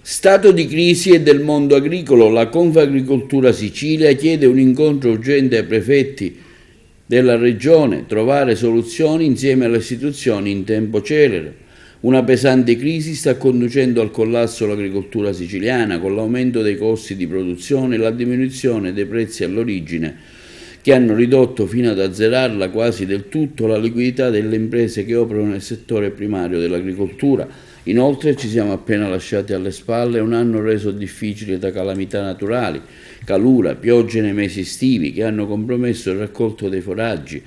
Stato di crisi e del mondo agricolo, la Confagricoltura Sicilia chiede un incontro urgente ai prefetti della regione, trovare soluzioni insieme alle istituzioni in tempo celere. Una pesante crisi sta conducendo al collasso l'agricoltura siciliana, con l'aumento dei costi di produzione e la diminuzione dei prezzi all'origine, che hanno ridotto fino ad azzerarla quasi del tutto la liquidità delle imprese che operano nel settore primario dell'agricoltura. Inoltre ci siamo appena lasciati alle spalle un anno reso difficile da calamità naturali, calura, piogge nei mesi estivi che hanno compromesso il raccolto dei foraggi,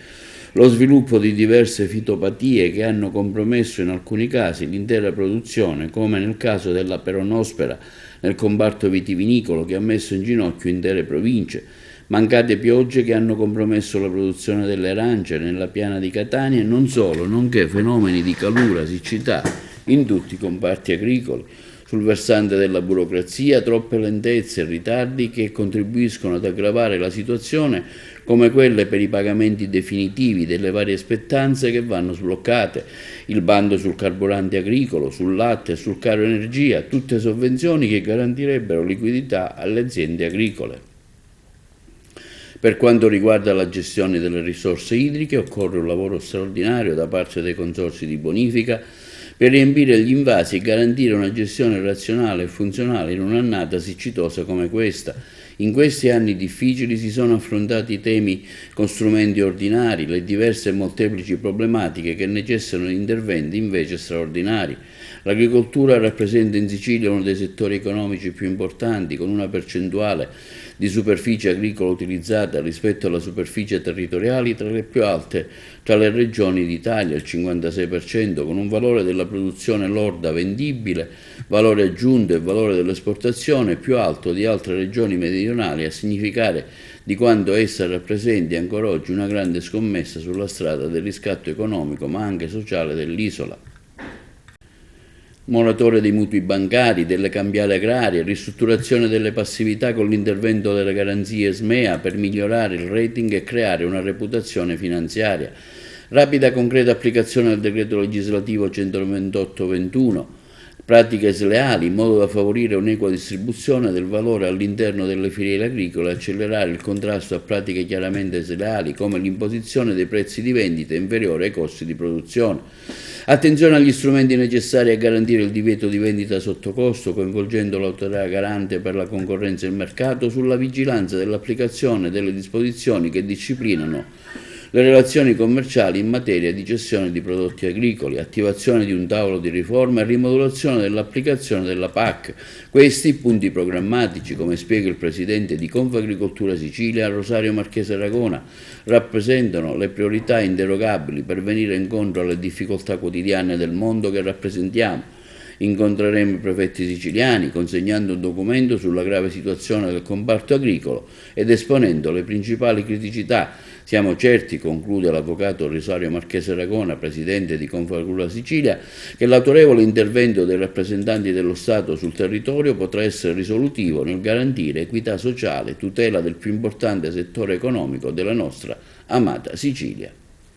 lo sviluppo di diverse fitopatie che hanno compromesso in alcuni casi l'intera produzione, come nel caso della peronospera nel comparto vitivinicolo che ha messo in ginocchio intere province, mancate piogge che hanno compromesso la produzione delle arance nella piana di Catania e non solo, nonché fenomeni di calura, siccità in tutti i comparti agricoli. Sul versante della burocrazia, troppe lentezze e ritardi che contribuiscono ad aggravare la situazione, come quelle per i pagamenti definitivi delle varie spettanze che vanno sbloccate, il bando sul carburante agricolo, sul latte e sul caro energia, tutte sovvenzioni che garantirebbero liquidità alle aziende agricole. Per quanto riguarda la gestione delle risorse idriche, occorre un lavoro straordinario da parte dei consorzi di bonifica per riempire gli invasi e garantire una gestione razionale e funzionale in un'annata siccitosa come questa. In questi anni difficili si sono affrontati i temi con strumenti ordinari, le diverse e molteplici problematiche che necessitano di interventi invece straordinari. L'agricoltura rappresenta in Sicilia uno dei settori economici più importanti, con una percentuale di superficie agricola utilizzata rispetto alla superficie territoriale tra le più alte tra le regioni d'Italia, il 56%, con un valore della produzione lorda vendibile, valore aggiunto e valore dell'esportazione più alto di altre regioni meridionali, a significare di quanto essa rappresenti ancora oggi una grande scommessa sulla strada del riscatto economico ma anche sociale dell'isola. Moratoria dei mutui bancari, delle cambiali agrarie, ristrutturazione delle passività con l'intervento delle garanzie SMEA per migliorare il rating e creare una reputazione finanziaria, rapida e concreta applicazione del decreto legislativo 128/21, pratiche sleali in modo da favorire un'equa distribuzione del valore all'interno delle filiere agricole e accelerare il contrasto a pratiche chiaramente sleali come l'imposizione dei prezzi di vendita inferiori ai costi di produzione. Attenzione agli strumenti necessari a garantire il divieto di vendita sotto costo, coinvolgendo l'autorità garante per la concorrenza e il mercato sulla vigilanza dell'applicazione delle disposizioni che disciplinano le relazioni commerciali in materia di cessione di prodotti agricoli, attivazione di un tavolo di riforma e rimodulazione dell'applicazione della PAC. Questi punti programmatici, come spiega il presidente di Confagricoltura Sicilia, Rosario Marchese Ragona, rappresentano le priorità inderogabili per venire incontro alle difficoltà quotidiane del mondo che rappresentiamo. Incontreremo i prefetti siciliani consegnando un documento sulla grave situazione del comparto agricolo ed esponendo le principali criticità. Siamo certi, conclude l'avvocato Rosario Marchese Ragona, presidente di Confagricoltura Sicilia, che l'autorevole intervento dei rappresentanti dello Stato sul territorio potrà essere risolutivo nel garantire equità sociale e tutela del più importante settore economico della nostra amata Sicilia.